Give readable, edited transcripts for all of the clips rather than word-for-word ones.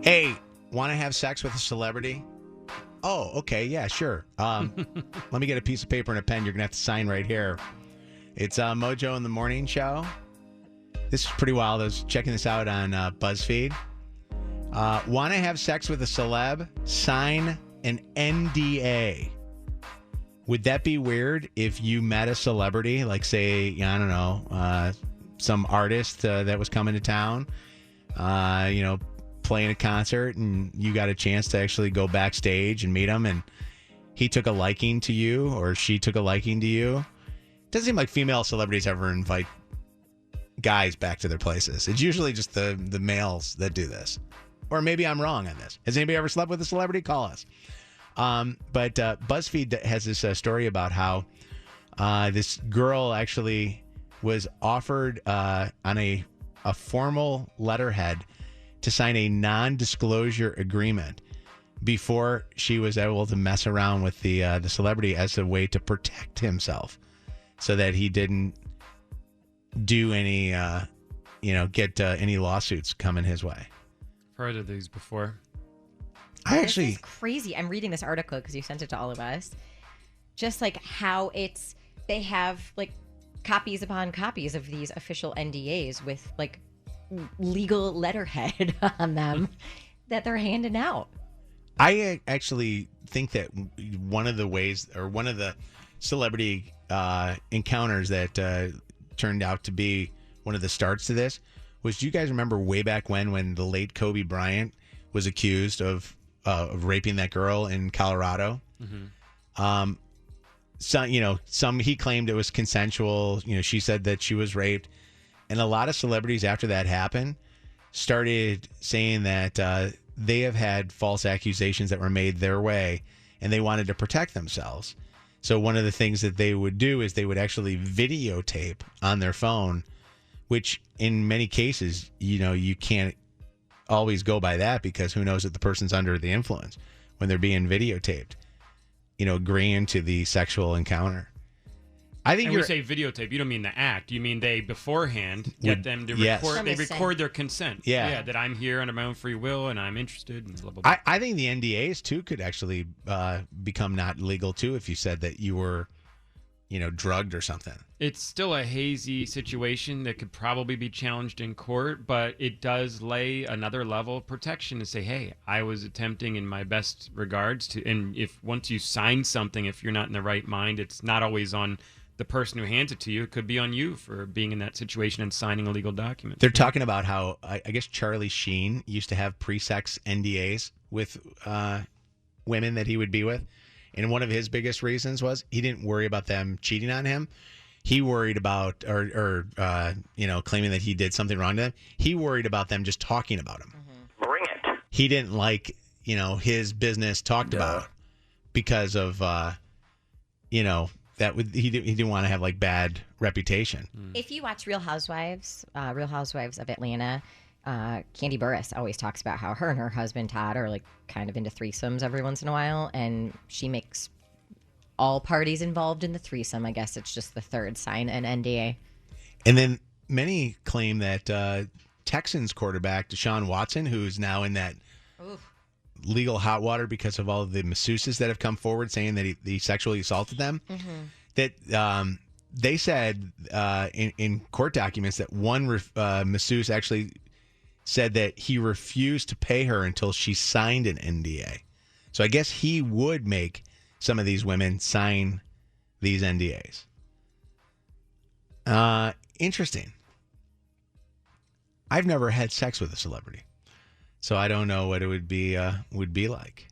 Hey, want to have sex with a celebrity? Oh, okay, yeah, sure. Let me get a piece of paper and a pen. You're going to have to sign right here. It's Mojo in the Morning Show. This is pretty wild. I was checking this out on BuzzFeed. Want to have sex with a celeb? Sign an NDA. Would that be weird if you met a celebrity, like say, I don't know, some artist that was coming to town, playing a concert, and you got a chance to actually go backstage and meet him, and he took a liking to you or she took a liking to you? Doesn't seem like female celebrities ever invite guys back to their places. It's usually just the males that do this. Or maybe I'm wrong on this. Has anybody ever slept with a celebrity? Call us. But BuzzFeed has this story about how this girl actually was offered on a formal letterhead to sign a non-disclosure agreement before she was able to mess around with the celebrity as a way to protect himself, so that he didn't do any, get any lawsuits coming his way. Heard of these before. This is crazy. I'm reading this article because you sent it to all of us. Just like how they have like copies upon copies of these official NDAs with like legal letterhead on them that they're handing out. I actually think that one of the ways, or one of the celebrity encounters that turned out to be one of the starts to this was, do you guys remember way back when the late Kobe Bryant was accused of raping that girl in Colorado? Mm-hmm. He claimed it was consensual. She said that she was raped. And a lot of celebrities after that happened started saying that they have had false accusations that were made their way, and they wanted to protect themselves. So one of the things that they would do is they would actually videotape on their phone, which in many cases, you can't always go by that, because who knows if the person's under the influence when they're being videotaped, agreeing to the sexual encounter. I think when you say videotape, you don't mean the act. You mean they beforehand get them to record. Yes. They record their consent. Yeah, that I'm here under my own free will and I'm interested. And blah, blah, blah. I think the NDAs too could actually become not legal too if you said that you were, drugged or something. It's still a hazy situation that could probably be challenged in court, but it does lay another level of protection to say, hey, I was attempting in my best regards to. And if once you sign something, if you're not in the right mind, it's not always on the person who hands it to you. It could be on you for being in that situation and signing a legal document. They're talking about how, I guess Charlie Sheen used to have pre-sex NDAs with women that he would be with. And one of his biggest reasons was he didn't worry about them cheating on him. He worried about, or claiming that he did something wrong to them. He worried about them just talking about him. Mm-hmm. Bring it. He didn't like, his business talked about because of, he didn't want to have like bad reputation. If you watch Real Housewives of Atlanta, Candy Burris always talks about how her and her husband Todd are like kind of into threesomes every once in a while, and she makes all parties involved in the threesome, I guess it's just the third, sign an NDA. And then many claim that Texans quarterback Deshaun Watson, who's now in that legal hot water because of all of the masseuses that have come forward saying that he sexually assaulted them, that they said in court documents that one masseuse actually said that he refused to pay her until she signed an NDA. So I guess he would make some of these women sign these NDAs. Interesting. I've never had sex with a celebrity, so I don't know what it would be like.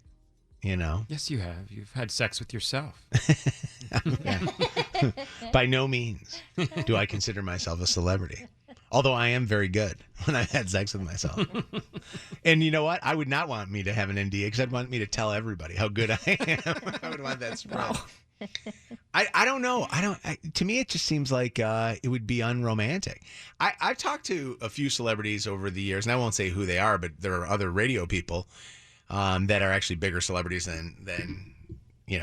Yes, you have. You've had sex with yourself. By no means do I consider myself a celebrity. Although I am very good when I've had sex with myself. And you know what? I would not want me to have an NDA because I'd want me to tell everybody how good I am. I would want that spread. Wow. I don't know. To me, it just seems like it would be unromantic. I've talked to a few celebrities over the years, and I won't say who they are, but there are other radio people that are actually bigger celebrities than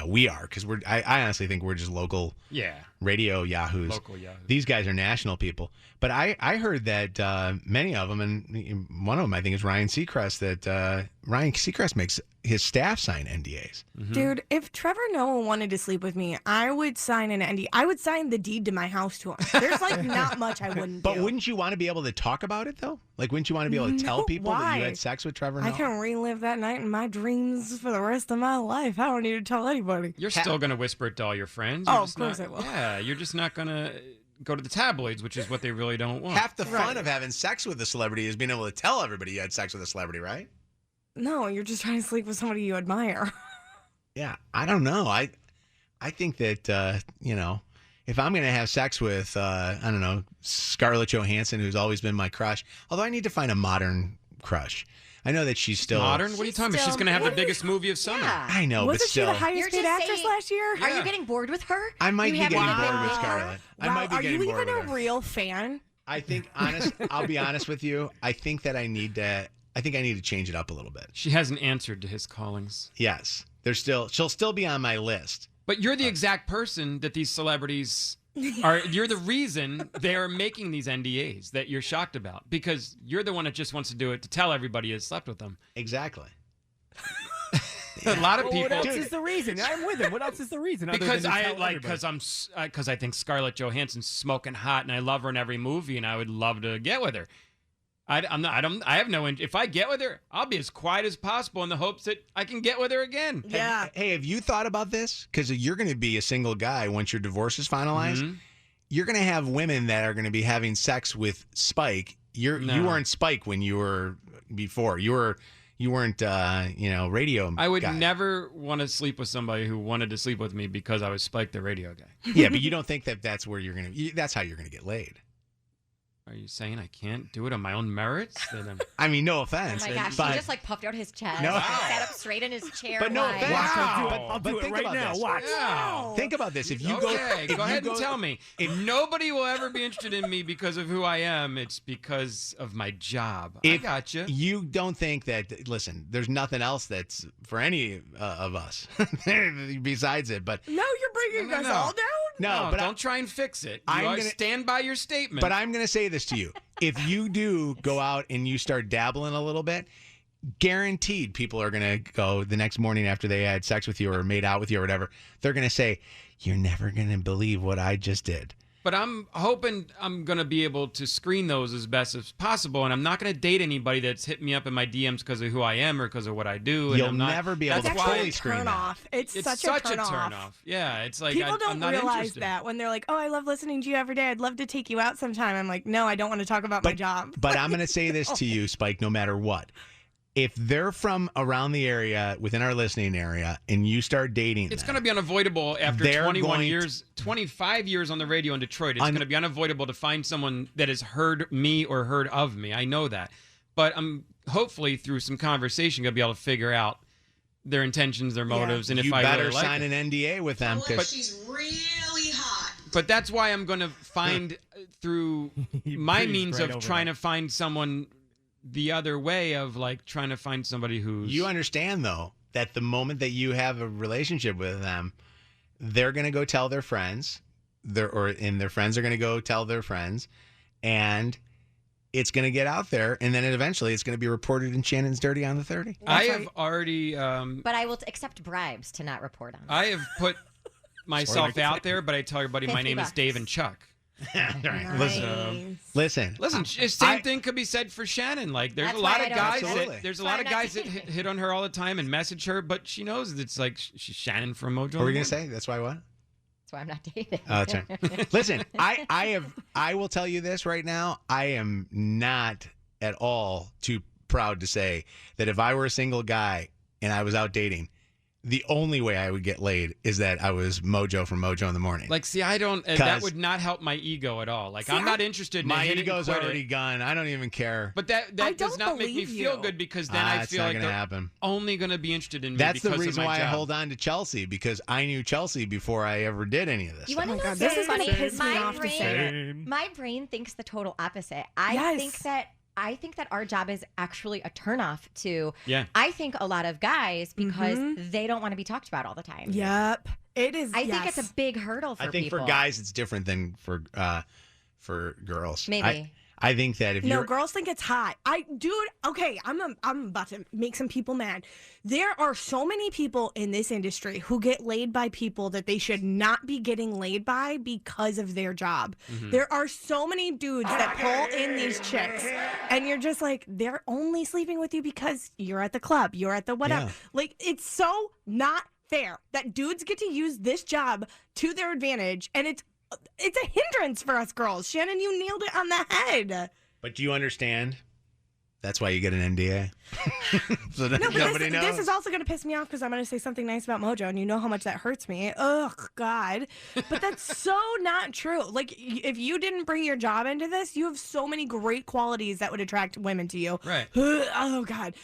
we are, because I honestly think we're just local radio yahoos. Local yahoos. These guys are national people. But I heard that many of them, and one of them I think is Ryan Seacrest, that Ryan Seacrest makes his staff sign NDAs. Mm-hmm. Dude, if Trevor Noah wanted to sleep with me, I would sign an NDA. I would sign the deed to my house to him. There's like not much I wouldn't do. But wouldn't you want to be able to talk about it, though? Like, wouldn't you want to be able to tell people that you had sex with Trevor Noah? I can relive that night in my dreams for the rest of my life. I don't need to tell anybody. You're still going to whisper it to all your friends. Of course I will. Yeah, you're just not going to go to the tabloids, which is what they really don't want. Half the fun of having sex with a celebrity is being able to tell everybody you had sex with a celebrity, right? No, you're just trying to sleep with somebody you admire. Yeah, I don't know. I think that, if I'm going to have sex with, I don't know, Scarlett Johansson, who's always been my crush, although I need to find a modern crush. I know that she's still... Modern? What are you talking about? She's going to have the biggest movie of summer. Yeah. I know, but still... Wasn't she the highest paid actress last year? Are you getting bored with her? I might be getting bored with Scarlett. Wow. I might be getting bored with her. Are you even a real fan? I think, I'll be honest with you. I think that I need to change it up a little bit. She hasn't answered to his callings. Yes. She'll still be on my list. But you're the exact person that these celebrities are. You're the reason they are making these NDAs that you're shocked about, because you're the one that just wants to do it to tell everybody you slept with them. Exactly. A lot of people. What else is the reason? I'm with him. What else is the reason? Because because I think Scarlett Johansson's smoking hot, and I love her in every movie, and I would love to get with her. I have no. If I get with her, I'll be as quiet as possible in the hopes that I can get with her again. Yeah. Hey, have you thought about this? Because you're going to be a single guy once your divorce is finalized. Mm-hmm. You're going to have women that are going to be having sex with Spike. You weren't Spike when you were before. You weren't radio. I would guy. never want to sleep with somebody who wanted to sleep with me because I was Spike the radio guy. Yeah, but you don't think that's where that's how you're going to get laid. Are you saying I can't do it on my own merits? I mean, no offense. Oh my gosh, he just puffed out his chest. No. Sat up straight in his chair. But no offense. Wow. I'll do it right now. This. Watch. Wow. Think about this. If you go ahead and tell me. If nobody will ever be interested in me because of who I am, it's because of my job. I gotcha. You don't think that? Listen, there's nothing else that's for any of us besides it. But no, you're bringing us all down. No, but don't try and fix it. Stand by your statement. But I'm going to say this to you. If you do go out and you start dabbling a little bit, guaranteed people are going to go the next morning after they had sex with you or made out with you or whatever. They're going to say, you're never going to believe what I just did. But I'm hoping I'm going to be able to screen those as best as possible, and I'm not going to date anybody that's hit me up in my DMs because of who I am or because of what I do. You'll never be able to fully screen that. It's such a turn off. Yeah, it's like people don't I'm not realize interested. that when they're like, "Oh, I love listening to you every day. I'd love to take you out sometime." I'm like, "No, I don't want to talk about my job." But I'm going to say this to you, Spike, no matter what. If they're from around the area, within our listening area, and you start dating it's going to be unavoidable after 25 years on the radio in Detroit. It's going to be unavoidable to find someone that has heard me or heard of me. I know that. But I'm hopefully through some conversation going to be able to figure out their intentions, their motives, and if I better really like sign it. an NDA with them. But she's really hot. But that's why I'm going to find through my means of trying to find someone the other way of like trying to find somebody who's... You understand, though, that the moment that you have a relationship with them, they're going to go tell their friends, and their friends are going to go tell their friends, and it's going to get out there, and then eventually it's going to be reported in Shannon's Dirty on the 30. I have already... but I will accept bribes to not report on it. I have put myself out there, but I tell everybody my name is Dave and Chuck. Right. Listen. Same thing could be said for Shannon. Like, there's a lot of guys that hit on her all the time and message her, but she knows it's like she's Shannon from Mojo. What were you gonna say? That's why what? That's why I'm not dating. Oh, that's right. Listen, I will tell you this right now. I am not at all too proud to say that if I were a single guy and I was out dating, the only way I would get laid is that I was Mojo from Mojo in the Morning. Like, see, I don't. That would not help my ego at all. Like, see, I'm not interested in my ego's already gone. I don't even care. But that does not make me feel good because then I feel like they're only going to be interested in me. That's because the reason of my why job. I hold on to Chelsea, because I knew Chelsea before I ever did any of this. You want to know this is funny? gonna piss me off to say My brain thinks the total opposite. I think that I think that our job is actually a turnoff to, Yeah. I think a lot of guys, because they don't want to be talked about all the time. Yep. It is. I think it's a big hurdle for I think people. for guys it's different than for girls. Maybe. I think that if No, you're girls think it's hot. Okay, I'm about to make some people mad. There are so many people in this industry who get laid by people that they should not be getting laid by because of their job. There are so many dudes that pull in these chicks, and you're just like, they're only sleeping with you because you're at the club, you're at the whatever. Yeah. Like, it's so not fair that dudes get to use this job to their advantage, and it's a hindrance for us girls. Shannon, you nailed it on the head. But do you understand? That's why you get an NDA. So that No, but nobody knows. this is also going to piss me off because I'm going to say something nice about Mojo, and you know how much that hurts me. Ugh, God. But that's so not true. Like, if you didn't bring your job into this, you have so many great qualities that would attract women to you. Right. Oh, God.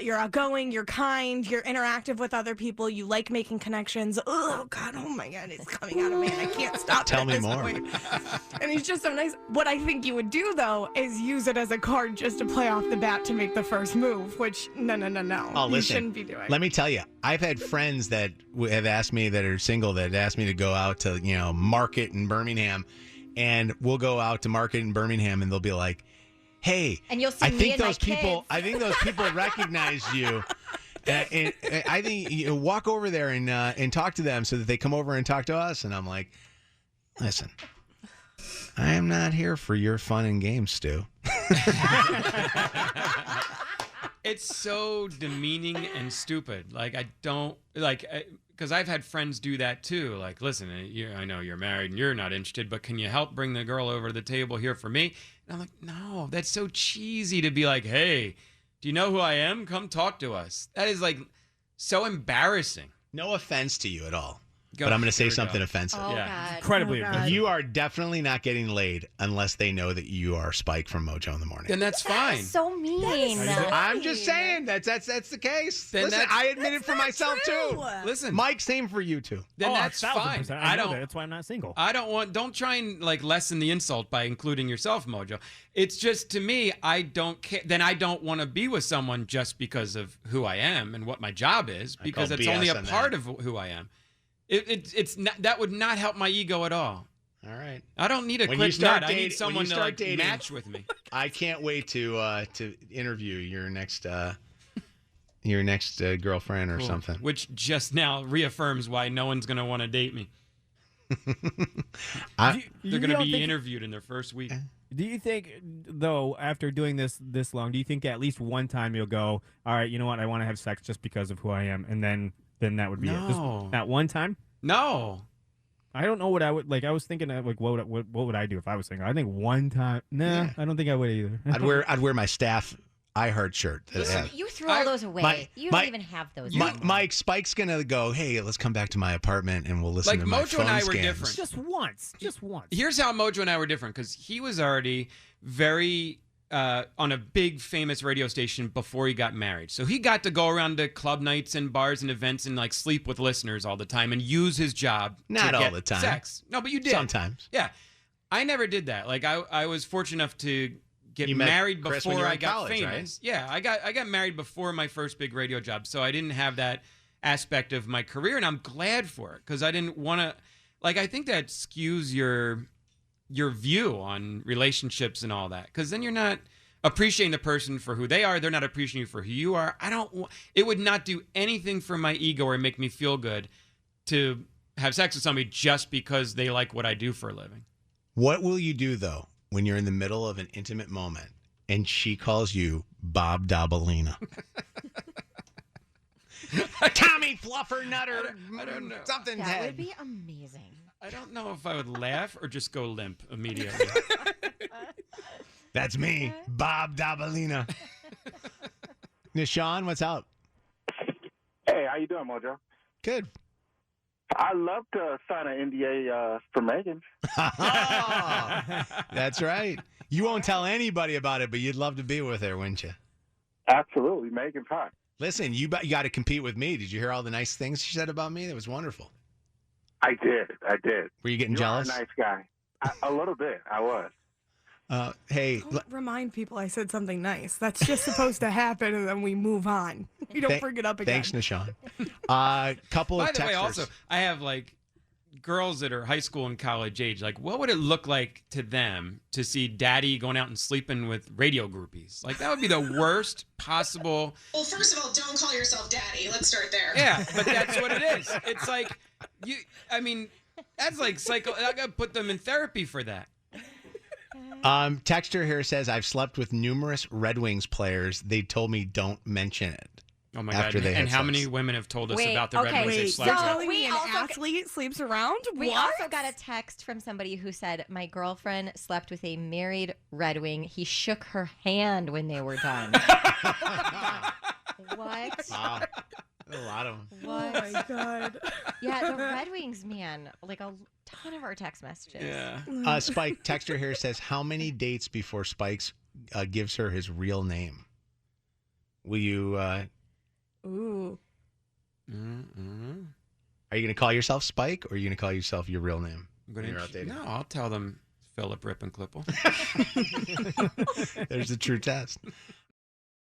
You're outgoing, you're kind, you're interactive with other people, you like making connections. Oh, God. Oh, my God. It's coming out of me, and I can't stop Tell it at me this more. point. And he's just so nice. What I think you would do, though, is use it as a card just to play off the bat to make the first move, which, no. Oh, You listen. shouldn't be doing. Let me tell you, I've had friends that have asked me that are single that have asked me to go out to market in Birmingham, and we'll go out to market in Birmingham, and they'll be like, "Hey, And you'll see I me think and my those people, kids." I think those people recognize you." And I think you walk over there and talk to them so that they come over and talk to us. And I'm like, listen, I am not here for your fun and games, Stu. It's so demeaning and stupid. Like, I don't like, because I've had friends do that too. Like, listen, I know you're married and you're not interested, but can you help bring the girl over to the table here for me? And I'm like, no, that's so cheesy to be like, hey, do you know who I am? Come talk to us. That is like so embarrassing. No offense to you at all, Go. but I'm going to say Here we something go. offensive. Oh, Yeah. God. Incredibly Oh, God. aggressive. You are definitely not getting laid unless they know that you are Spike from Mojo in the Morning. Then that's fine. So mean. I'm just saying that's the case. Then Listen, that's- I admit it for myself too. Listen, Mike, same for you too. then Oh, that's 1,000%. fine. I know that. That's why I'm not single. Don't try and like lessen the insult by including yourself, Mojo. It's just, to me, I don't care. Then I don't want to be with someone just because of who I am and what my job is, because call it's only BS a on part that. of who I am. It's not, that would not help my ego at all. All right. I don't need a When you quick start nut. I dating- need someone when you to like start dating- match with me. I can't wait to interview your next girlfriend or Cool. something. Which just now reaffirms why no one's going to want to date me. I- Do you- They're you going to don't be think- interviewed in their first week. Do you think, though, after doing this long, do you think at least one time you'll go, all right, you know what, I want to have sex just because of who I am, and then that would be it? No. Just that one time? No. I don't know what I would like. I was thinking like, what would I do if I was single? I think one time. Nah, Yeah. I don't think I would either. I'd wear my staff I Heart shirt. that Listen, has- you threw all those away. My- you my- don't even have those. My, anymore. Mike, Spike's gonna go, hey, let's come back to my apartment and we'll listen Like to my Mojo phone and I were scams. different. Just once. Here's how Mojo and I were different, because he was already very on a big famous radio station before he got married. So he got to go around to club nights and bars and events and like sleep with listeners all the time and use his job Not to all get the time. sex. No, but you did. Sometimes. Yeah. I never did that. Like I was fortunate enough to get You met married Chris when before you were I in got college, famous. Yeah, I got married before my first big radio job, so I didn't have that aspect of my career, and I'm glad for it, because I didn't want to. Like, I think that skews your view on relationships and all that, because then you're not appreciating the person for who they are. They're not appreciating you for who you are. It would not do anything for my ego or make me feel good to have sex with somebody just because they like what I do for a living. What will you do though when you're in the middle of an intimate moment and she calls you Bob Dabalina? Tommy Fluffer Nutter. I don't know. Something's That head. would be amazing. I don't know if I would laugh or just go limp immediately. That's me, Bob Dabalina. Nishan, what's up? Hey, how you doing, Mojo? Good. I'd love to sign an NDA for Megan. That's right. You won't tell anybody about it, but you'd love to be with her, wouldn't you? Absolutely, Megan's hot. Listen, you got to compete with me. Did you hear all the nice things she said about me? That was wonderful. I did. Were you getting You jealous? are a nice guy. A little bit, I was. Hey, Don't remind people I said something nice. That's just supposed to happen, and then we move on. You don't bring it up again. Thanks, Nishan. Couple of By the way, texters. also, I have like girls that are high school and college age. Like, what would it look like to them to see daddy going out and sleeping with radio groupies? Like, that would be the worst possible. Well, first of all, don't call yourself daddy. Let's start there. Yeah, but that's what it is. It's like, that's like psycho. I got to put them in therapy for that. Texter here says, I've slept with numerous Red Wings players. They told me don't mention it. Oh my after God. They And had how sex. many women have told us Wait, about the Red okay, Wings they Wait, slept you're with? telling We me an also athlete sleeps around? We What? also got a text from somebody who said, my girlfriend slept with a married Red Wing. He shook her hand when they were done. What? Wow. A lot of them. What? Oh my God. Yeah, the Red Wings, man. Like a ton of our text messages. Yeah. Spike, texter here says, how many dates before Spikes gives her his real name? Will you... Ooh. Mm-hmm. Are you going to call yourself Spike, or are you going to call yourself your real name? I'm gonna You're outdated. No, I'll tell them Philip Rippenklippel. There's the true test.